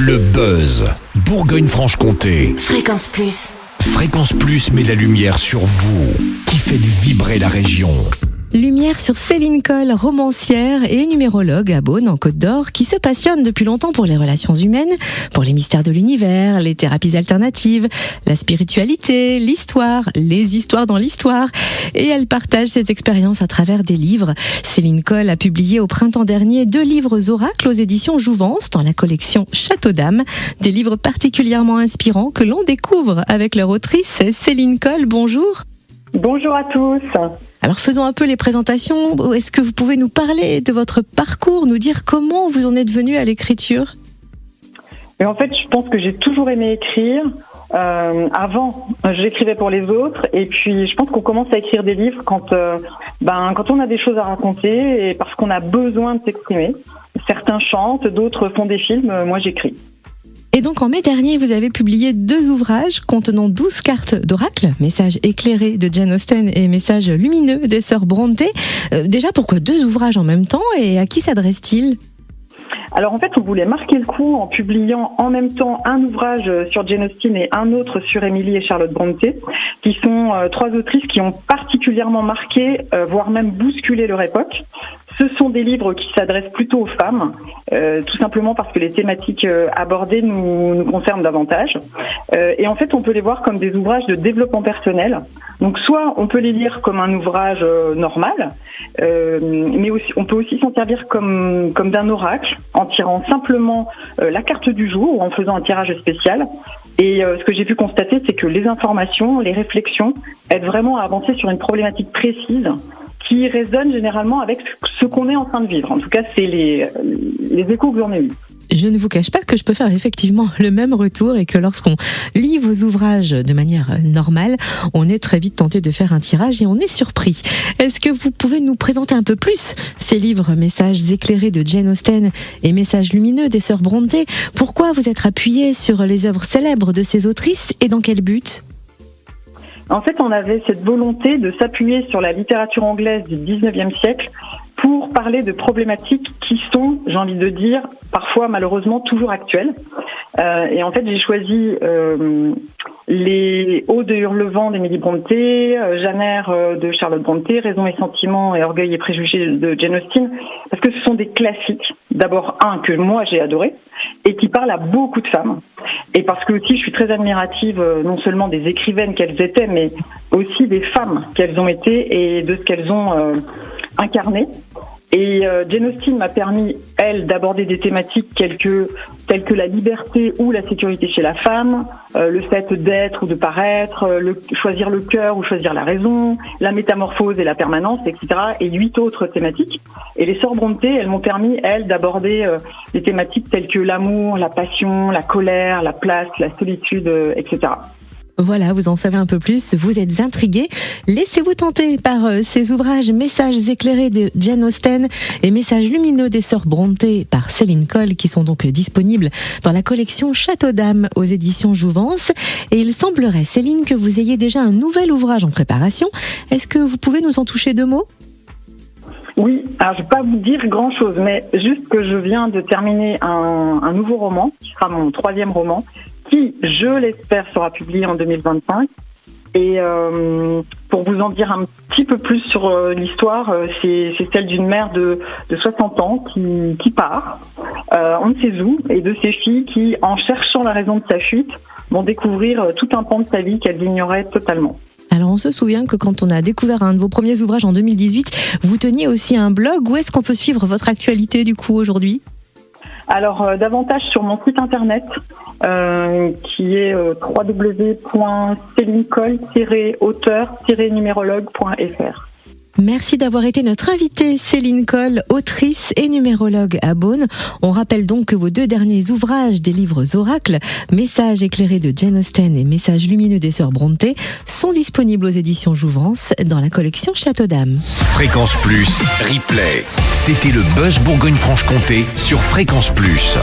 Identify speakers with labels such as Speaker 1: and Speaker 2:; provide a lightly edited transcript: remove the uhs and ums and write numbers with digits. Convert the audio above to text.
Speaker 1: Le buzz. Bourgogne-Franche-Comté.
Speaker 2: Fréquence Plus.
Speaker 1: Fréquence Plus met la lumière sur vous, qui faites vibrer la région.
Speaker 3: Lumière sur Céline Coll, romancière et numérologue à Beaune, en Côte d'Or, qui se passionne depuis longtemps pour les relations humaines, pour les mystères de l'univers, les thérapies alternatives, la spiritualité, l'histoire, les histoires dans l'histoire. Et elle partage ses expériences à travers des livres. Céline Coll a publié au printemps dernier 2 livres oracles aux éditions Jouvence dans la collection Château d'Âme. Des livres particulièrement inspirants que l'on découvre avec leur autrice Céline Coll. Bonjour.
Speaker 4: Bonjour à tous.
Speaker 3: Alors faisons un peu les présentations. Est-ce que vous pouvez nous parler de votre parcours, nous dire comment vous en êtes venu à l'écriture ?
Speaker 4: Et en fait, je pense que j'ai toujours aimé écrire. Avant, j'écrivais pour les autres, et puis je pense qu'on commence à écrire des livres quand on a des choses à raconter et parce qu'on a besoin de s'exprimer. Certains chantent, d'autres font des films. Moi, j'écris.
Speaker 3: Et donc en mai dernier, vous avez publié 2 ouvrages contenant 12 cartes d'oracle, messages éclairés de Jane Austen et messages lumineux des sœurs Brontë. Déjà, pourquoi 2 ouvrages en même temps et à qui s'adressent-ils ?
Speaker 4: Alors en fait, on voulait marquer le coup en publiant en même temps un ouvrage sur Jane Austen et un autre sur Emily et Charlotte Brontë, qui sont 3 autrices qui ont particulièrement marqué, voire même bousculé leur époque. Ce sont des livres qui s'adressent plutôt aux femmes, tout simplement parce que les thématiques abordées nous concernent davantage. Et en fait, on peut les voir comme des ouvrages de développement personnel. Donc soit on peut les lire comme un ouvrage normal, mais aussi, on peut aussi s'en servir comme d'un oracle, en tirant simplement la carte du jour ou en faisant un tirage spécial. Et ce que j'ai pu constater, c'est que les informations, les réflexions aident vraiment à avancer sur une problématique précise qui résonne généralement avec ce qu'on est en train de vivre. En tout cas, c'est les échos que j'en ai eus.
Speaker 3: Je ne vous cache pas que je peux faire effectivement le même retour et que lorsqu'on lit vos ouvrages de manière normale, on est très vite tenté de faire un tirage et on est surpris. Est-ce que vous pouvez nous présenter un peu plus ces livres, messages éclairés de Jane Austen et messages lumineux des sœurs Brontë ? Pourquoi vous êtes appuyé sur les œuvres célèbres de ces autrices et dans quel but ?
Speaker 4: En fait, on avait cette volonté de s'appuyer sur la littérature anglaise du 19e siècle pour parler de problématiques qui sont, j'ai envie de dire, parfois malheureusement toujours actuelles. Et en fait, j'ai choisi les Odes de Hurlevent d'Emily Brontë, Janner de Charlotte Brontë, Raison et sentiments et orgueil et préjugés de Jane Austen, parce que ce sont des classiques. D'abord, un que moi j'ai adoré et qui parle à beaucoup de femmes. Et parce que aussi, je suis très admirative non seulement des écrivaines qu'elles étaient, mais aussi des femmes qu'elles ont été et de ce qu'elles ont incarné. Et Jane Austen m'a permis, elle, d'aborder des thématiques telles que la liberté ou la sécurité chez la femme, le fait d'être ou de paraître, choisir le cœur ou choisir la raison, la métamorphose et la permanence, etc. et 8 autres thématiques. Et les sœurs Brontë, elles m'ont permis, elles, d'aborder des thématiques telles que l'amour, la passion, la colère, la place, la solitude, etc.
Speaker 3: Voilà, vous en savez un peu plus, vous êtes intrigués. Laissez-vous tenter par ces ouvrages Messages éclairés de Jane Austen et Messages lumineux des sœurs Brontë par Céline Coll, qui sont donc disponibles dans la collection Château d'Âme aux éditions Jouvence. Et il semblerait, Céline, que vous ayez déjà un nouvel ouvrage en préparation. Est-ce que vous pouvez nous en toucher 2 mots ?
Speaker 4: Oui, alors je vais pas vous dire grand-chose, mais juste que je viens de terminer un nouveau roman, qui sera mon 3e roman, qui, je l'espère, sera publié en 2025. Et pour vous en dire un petit peu plus sur l'histoire, c'est celle d'une mère de 60 ans qui part, on ne sait où, et de ses filles qui, en cherchant la raison de sa fuite, vont découvrir tout un pan de sa vie qu'elles ignoraient totalement.
Speaker 3: Alors on se souvient que quand on a découvert un de vos premiers ouvrages en 2018, vous teniez aussi un blog. Où est-ce qu'on peut suivre votre actualité du coup aujourd'hui ?
Speaker 4: Alors davantage sur mon site internet qui est www.celinecoll-auteur-numérologue.fr.
Speaker 3: Merci d'avoir été notre invitée, Céline Coll, autrice et numérologue à Beaune. On rappelle donc que vos 2 derniers ouvrages des livres oracles, Messages éclairés de Jane Austen et Messages lumineux des sœurs Brontë, sont disponibles aux éditions Jouvence dans la collection Château d'Âme.
Speaker 1: Fréquence Plus, replay. C'était le buzz Bourgogne-Franche-Comté sur Fréquence Plus.